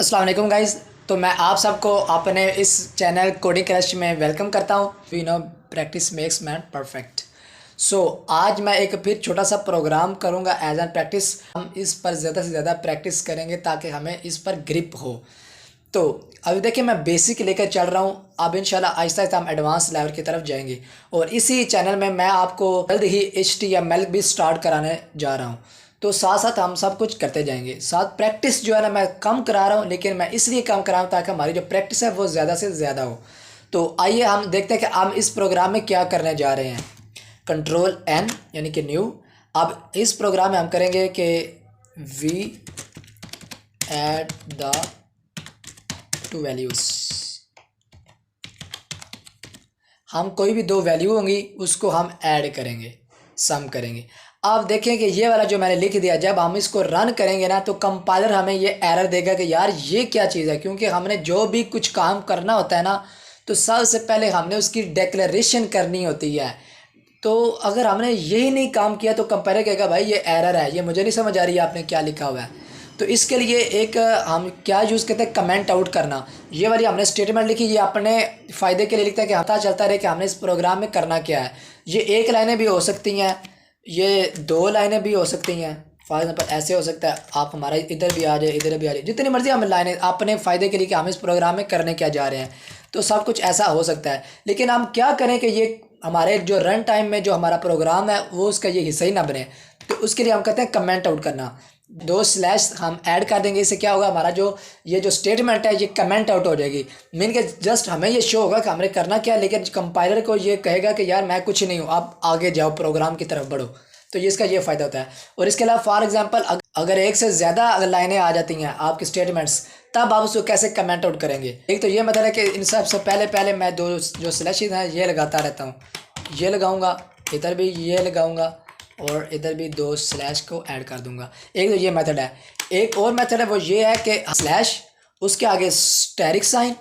अस्सलाम वालेकुम गाइस। तो मैं आप सबको अपने इस चैनल कोडिंग क्रश में वेलकम करता हूँ। We know practice makes man perfect. So आज मैं एक फिर छोटा सा प्रोग्राम करूँगा एज एन प्रैक्टिस। हम इस पर ज़्यादा से ज़्यादा प्रैक्टिस करेंगे ताकि हमें इस पर ग्रिप हो। तो अभी देखिए मैं बेसिक लेकर चल रहा हूँ, अब इंशाल्लाह आहिस्ता आहिस्ता हम एडवांस लेवल की तरफ जाएंगे। और इसी चैनल में मैं आपको जल्द ही HTML भी स्टार्ट कराने जा रहा हूँ। तो साथ साथ हम सब कुछ करते जाएंगे। साथ प्रैक्टिस जो है ना मैं कम करा रहा हूँ, लेकिन मैं इसलिए कम करा हूँ ताकि हमारी जो प्रैक्टिस है वो ज़्यादा से ज़्यादा हो। तो आइए हम देखते हैं कि हम इस प्रोग्राम में क्या करने जा रहे हैं। Ctrl+N यानी कि न्यू। अब इस प्रोग्राम में हम करेंगे कि we add the two values. हम कोई भी दो वैल्यू होंगी उसको हम ऐड करेंगे, सम करेंगे। आप देखें कि ये वाला जो मैंने लिख दिया, जब हम इसको रन करेंगे ना तो कंपाइलर हमें ये एरर देगा कि यार ये क्या चीज़ है। क्योंकि हमने जो भी कुछ काम करना होता है ना तो सबसे पहले हमने उसकी डिक्लेरेशन करनी होती है। तो अगर हमने यही नहीं काम किया तो कंपाइलर कहेगा भाई ये एरर है, ये मुझे नहीं समझ आ रही है आपने क्या लिखा हुआ है। तो इसके लिए एक हम क्या यूज़ करते हैं, कमेंट आउट करना। ये वाली हमने स्टेटमेंट लिखी, ये अपने फ़ायदे के लिए लिखता है कि पता चलता रहे कि हमने इस प्रोग्राम में करना क्या है। ये एक लाइनें भी हो सकती हैं, ये दो लाइनें भी हो सकती हैं। फॉर एग्जाम्पल ऐसे हो सकता है, आप हमारा इधर भी आ जाए इधर भी आ जाए, जितनी मर्जी हम लाइनें अपने फ़ायदे के लिए कि हम इस प्रोग्राम में करने क्या जा रहे हैं। तो सब कुछ ऐसा हो सकता है, लेकिन हम क्या करें कि ये हमारे जो रन टाइम में जो हमारा प्रोग्राम है वो उसका ये हिस्सा ही ना बने। तो उसके लिए हम कहते हैं कमेंट आउट करना। दो स्लैश हम ऐड कर देंगे, इससे क्या होगा, हमारा जो ये जो स्टेटमेंट है ये कमेंट आउट हो जाएगी। मीन के जस्ट हमें ये शो होगा कि हमने करना क्या है, लेकिन कंपाइलर को ये कहेगा कि यार मैं कुछ नहीं हूँ, आप आगे जाओ प्रोग्राम की तरफ बढ़ो। तो ये इसका ये फ़ायदा होता है। और इसके अलावा फॉर एग्जांपल अगर एक से ज़्यादा अगर लाइनें आ जाती हैं आपकी स्टेटमेंट्स, तब आप उसको कैसे कमेंट आउट करेंगे। एक तो ये मतलब है कि इन सबसे पहले मैं दो जो स्लैशेस हैं ये लगाता रहता हूँ, ये लगाऊंगा, इधर भी ये लगाऊंगा और इधर भी दो स्लैश को ऐड कर दूंगा। एक तो ये मेथड है। एक और मेथड है वो ये है कि स्लैश उसके आगे स्टैरिक साइन।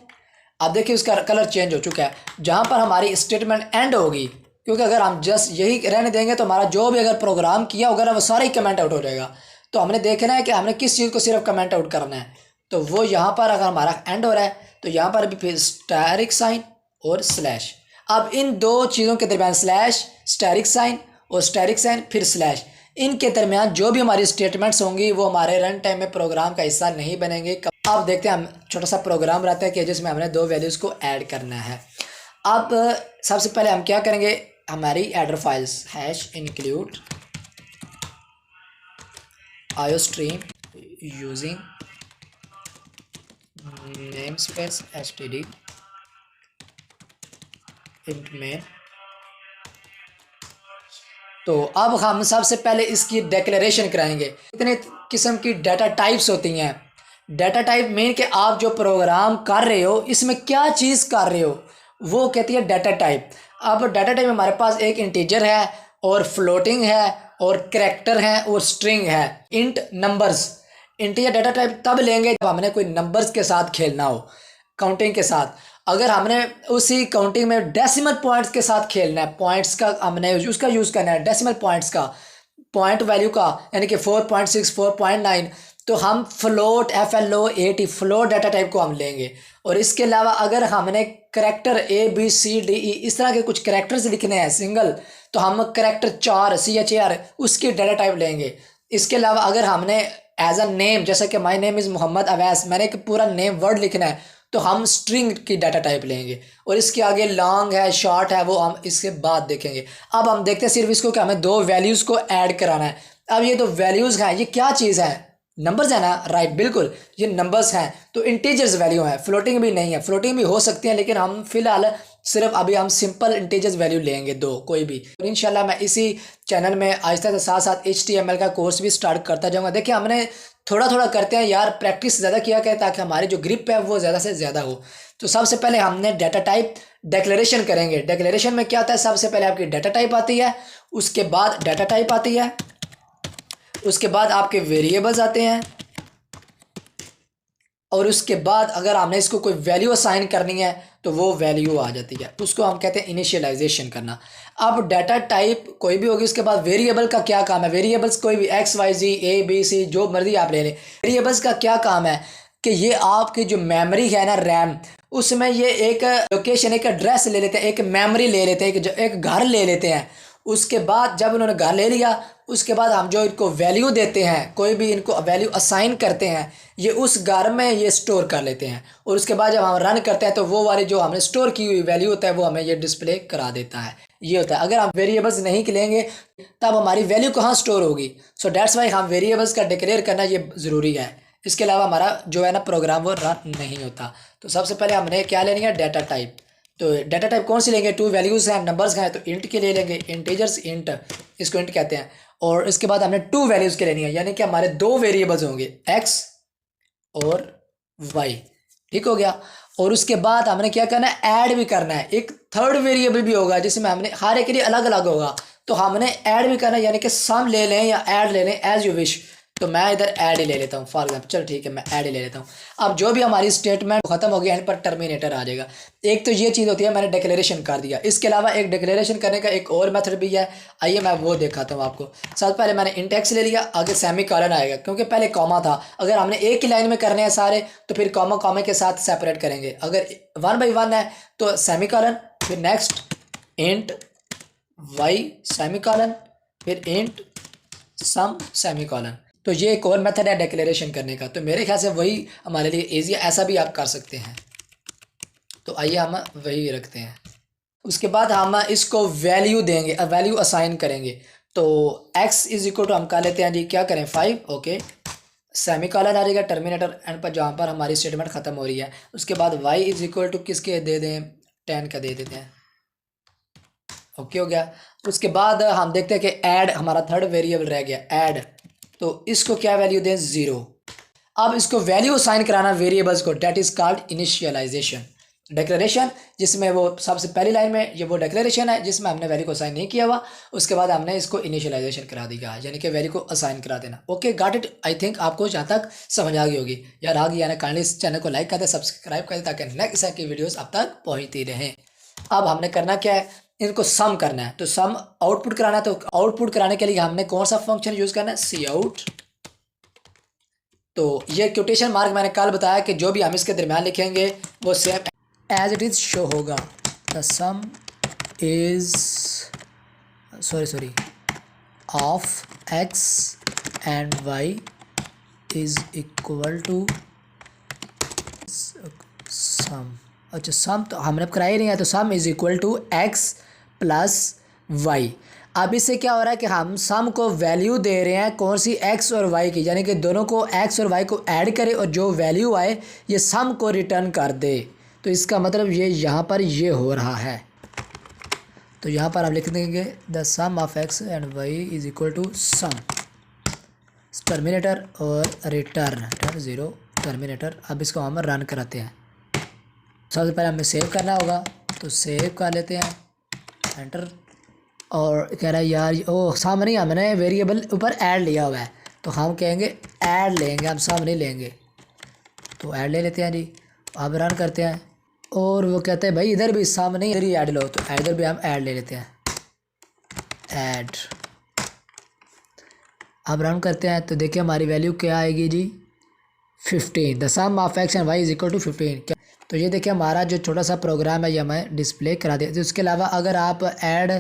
अब देखिए उसका कलर चेंज हो चुका है, जहाँ पर हमारी स्टेटमेंट एंड होगी। क्योंकि अगर हम जस्ट यही रहने देंगे तो हमारा जो भी अगर प्रोग्राम किया होगा ना वो सारा ही कमेंट आउट हो जाएगा। तो हमने देखना है कि हमने किस चीज़ को सिर्फ कमेंट आउट करना है। तो वो यहाँ पर अगर हमारा एंड हो रहा है तो यहाँ पर भी फिर स्टैरिक साइन और स्लैश। अब इन दो चीज़ों के दरमियान स्लैश, स्टैरिक साइन और स्टैरिक साइन फिर स्लैश, इनके दरमियान जो भी हमारी स्टेटमेंट्स होंगी वो हमारे रन टाइम में प्रोग्राम का हिस्सा नहीं बनेंगे। अब देखते हैं, हम छोटा सा प्रोग्राम रहता है कि जिसमें हमने दो वैल्यूज़ को ऐड करना है। अब सबसे पहले हम क्या करेंगे, हमारी adder files hash include iostream using name space std int में। तो अब हम सबसे पहले इसकी डिक्लेरेशन कराएंगे। इतने किस्म की डाटा टाइप्स होती हैं। डाटा टाइप मीन कि आप जो प्रोग्राम कर रहे हो इसमें क्या चीज़ कर रहे हो वो कहती है डाटा टाइप। अब डाटा टाइप में हमारे पास एक इंटीजर है और फ्लोटिंग है और करैक्टर है और स्ट्रिंग है। Int numbers, integer data type तब लेंगे जब हमने कोई नंबर्स के साथ खेलना हो, काउंटिंग के साथ। अगर हमने उसी काउंटिंग में डेसिमल पॉइंट्स के साथ खेलना है, पॉइंट्स का हमने उसका यूज़ करना है, डेसिमल पॉइंट्स का, पॉइंट वैल्यू का, यानी कि 4.6 4.9, तो हम float FLOAT float data type को हम लेंगे। और इसके अलावा अगर हमने करैक्टर ABCDE इस तरह के कुछ करैक्टर्स लिखने हैं सिंगल, तो हम करैक्टर 4 CHAR उसकी डाटा टाइप लेंगे। इसके अलावा अगर हमने एज अ नेम, जैसे कि my name is Mohammad Awais, मैंने एक पूरा नेम वर्ड लिखना है, तो हम स्ट्रिंग की डाटा टाइप लेंगे। और इसके आगे लॉन्ग है, शॉर्ट है, वो हम इसके बाद देखेंगे। अब हम देखते हैं सिर्फ इसको कि हमें दो वैल्यूज़ को ऐड कराना है। अब ये दो वैल्यूज़ हैं, ये क्या चीज़ है, नंबर्स है ना, राइट, बिल्कुल ये नंबर्स हैं। तो इंटीजर्स वैल्यू है, फ्लोटिंग भी नहीं है, फ्लोटिंग भी हो सकती है, लेकिन हम फिलहाल सिर्फ अभी हम सिंपल इंटीजर्स वैल्यू लेंगे दो कोई भी। और इंशाल्लाह मैं इसी चैनल में आहिस्ता के साथ साथ HTML का कोर्स भी स्टार्ट करता जाऊँगा। देखिए हमने थोड़ा थोड़ा करते हैं यार, प्रैक्टिस ज़्यादा किया करें ताकि हमारी जो ग्रिप है वो ज़्यादा से ज़्यादा हो। तो सबसे पहले हमने डाटा टाइप डिक्लेरेशन करेंगे। डिक्लेरेशन में क्या होता है, सबसे पहले आपकी डाटा टाइप आती है, उसके बाद डाटा टाइप आती है, उसके बाद आपके वेरिएबल्स आते हैं, और उसके बाद अगर हमने इसको कोई वैल्यू असाइन करनी है तो वो वैल्यू आ जाती है, उसको हम कहते हैं इनिशियलाइजेशन करना। अब डाटा टाइप कोई भी होगी, उसके बाद वेरिएबल का क्या काम है, वेरिएबल्स कोई भी XYZ ABC जो मर्जी आप ले लें। वेरिएबल्स का क्या काम है कि ये आपकी जो मेमोरी है ना रैम, उसमें ये एक लोकेशन, एक एड्रेस ले लेते हैं, एक मेमोरी ले लेते हैं, एक घर ले लेते हैं। उसके बाद जब उन्होंने घर ले लिया, उसके बाद हम जो इनको वैल्यू देते हैं, कोई भी इनको वैल्यू असाइन करते हैं, ये उस घर में ये स्टोर कर लेते हैं। और उसके बाद जब हम रन करते हैं तो वो वाली जो हमने स्टोर की हुई वैल्यू होता है वो हमें ये डिस्प्ले करा देता है। ये होता है। अगर हम वेरिएबल्स नहीं लेंगे तब हमारी वैल्यू कहाँ स्टोर होगी। सो दैट्स वाई हम वेरिएबल्स का डिक्लेयर करना ये ज़रूरी है। इसके अलावा हमारा जो है ना प्रोग्राम वो रन नहीं होता। तो सबसे पहले हमने क्या लेनी है, डाटा टाइप। तो डाटा टाइप कौन सी लेंगे, 2 वैल्यूज़ हैं, नंबर्स हैं, तो इंट के ले लेंगे, इंटीजर्स इंट, इसको इंट कहते हैं। और इसके बाद हमने 2 वैल्यूज़ के लेनी है, यानी कि हमारे 2 वेरिएबल्स होंगे, एक्स और वाई। ठीक हो गया। और उसके बाद हमने क्या करना है, ऐड भी करना है। एक थर्ड वेरिएबल भी होगा जिसमें हमने हर एक के लिए अलग अलग होगा, तो हमने ऐड भी करना है, यानी कि सम ले लें या ऐड ले लें, एज यू विश। तो मैं इधर ऐड ही ले लेता हूँ फॉर एग्जाम्पल। चलो ठीक है, मैं ऐड ही ले लेता हूँ। अब जो भी हमारी स्टेटमेंट खत्म हो गया, इन पर टर्मिनेटर आ जाएगा। एक तो ये चीज़ होती है, मैंने डिक्लेरेशन कर दिया। इसके अलावा एक डिक्लेरेशन करने का एक और मेथड भी है, आइए मैं वो दिखाता हूँ आपको। सबसे पहले मैंने इंटेक्स ले लिया, आगे सेमी कॉलन आएगा क्योंकि पहले कॉमा था। अगर हमने एक ही लाइन में करने हैं सारे तो फिर कॉमा कॉमा के साथ सेपरेट करेंगे। अगर 1 बाई 1 है तो सेमी कॉलन, फिर next int y semicolon, फिर इंट सम सेमी कॉलन। तो ये एक और मेथड है डिक्लेरेशन करने का। तो मेरे ख्याल से वही हमारे लिए ईजी है, ऐसा भी आप कर सकते हैं। तो आइए हम वही रखते हैं। उसके बाद हम इसको वैल्यू देंगे, वैल्यू असाइन करेंगे। तो x इज इक्वल टू हम कर लेते हैं जी, क्या करें 5, ओके, सेमी कॉलन आ जाएगा टर्मिनेटर एंड पर, जहाँ पर हमारी स्टेटमेंट ख़त्म हो रही है। उसके बाद y इज इक्वल टू किसके दे दें, 10 का दे देते हैं, ओके हो गया। उसके बाद हम देखते हैं कि ऐड हमारा थर्ड वेरिएबल रह गया, ऐड। तो इसको क्या वैल्यू दें, 0। अब इसको वैल्यू असाइन कराना वेरिएबल्स को, that is called initialization. Declaration जिसमें वो सबसे पहली लाइन में ये वो डिक्लेरेशन है जिसमें हमने वैल्यू को असाइन नहीं किया हुआ, उसके बाद हमने इसको इनिशियलाइजेशन करा दिया, यानी कि वैल्यू को असाइन करा देना। Okay, got it. I think आपको जहाँ तक समझ आ गई होगी। यार आ गई यानी काइंडली इस चैनल को लाइक कर दे, सब्सक्राइब कर दे, ताकि नेक्स्ट तरह की वीडियोज़ अब तक पहुँचती रहें। अब हमने करना क्या है, इनको सम करना है। तो सम आउटपुट कराना है, तो आउटपुट कराने के लिए हमने कौन सा फंक्शन यूज़ करना है, सी आउट। तो ये क्वोटेशन मार्क मैंने कल बताया कि जो भी हम इसके दरम्यान लिखेंगे वो same as it is show होगा। The sum is sorry of x and y is equal to sum. अच्छा, सम तो हमने कराया ही नहीं है, तो sum is equal to x plus y. अब इससे क्या हो रहा है कि हम सम को वैल्यू दे रहे हैं कौन सी, एक्स और वाई की, यानी कि दोनों को एक्स और वाई को ऐड करे और जो वैल्यू आए ये सम को रिटर्न कर दे। तो इसका मतलब ये यहाँ पर ये हो रहा है। तो यहाँ पर आप लिख देंगे the sum of x and y is equal to sum terminator और रिटर्न 0 टर्मिनेटर। अब इसको हम रन कराते हैं। सबसे पहले हमें सेव करना होगा, तो सेव कर लेते हैं, एंटर। और कह रहा है यार ओ सम नहीं, हमने वेरिएबल ऊपर ऐड लिया हुआ है, तो हम कहेंगे ऐड लेंगे, हम सम नहीं लेंगे। तो ऐड ले लेते हैं जी। अब रन करते हैं और वो कहते हैं भाई इधर भी सम नहीं, इधर ही ऐड लो, तो इधर भी हम ऐड ले लेते हैं, ऐड। अब रन करते हैं तो देखिए हमारी वैल्यू क्या आएगी जी, 15। The sum of x and y is equal to 15। तो ये देखिए हमारा जो छोटा सा प्रोग्राम है ये हमें डिस्प्ले करा दिया। तो उसके अलावा अगर आप ऐड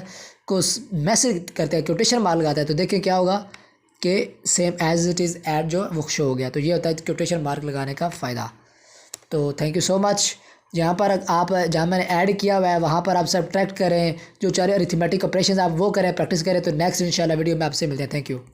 को मैसेज करते हैं, क्वोटेशन मार्क लगाते हैं, तो देखिए क्या होगा कि same as it is add जो वो शो हो गया। तो ये होता है क्वोटेशन मार्क लगाने का फ़ायदा। तो थैंक यू सो मच। यहाँ पर आप जहाँ मैंने ऐड किया हुआ है वहाँ पर आप सब्ट्रैक्ट करें, जो चाहे अरिथमेटिक ऑपरेशन आप वो करें, प्रैक्टिस करें। तो नेक्स्ट इंशाल्लाह वीडियो में आपसे मिलते हैं। Thank you.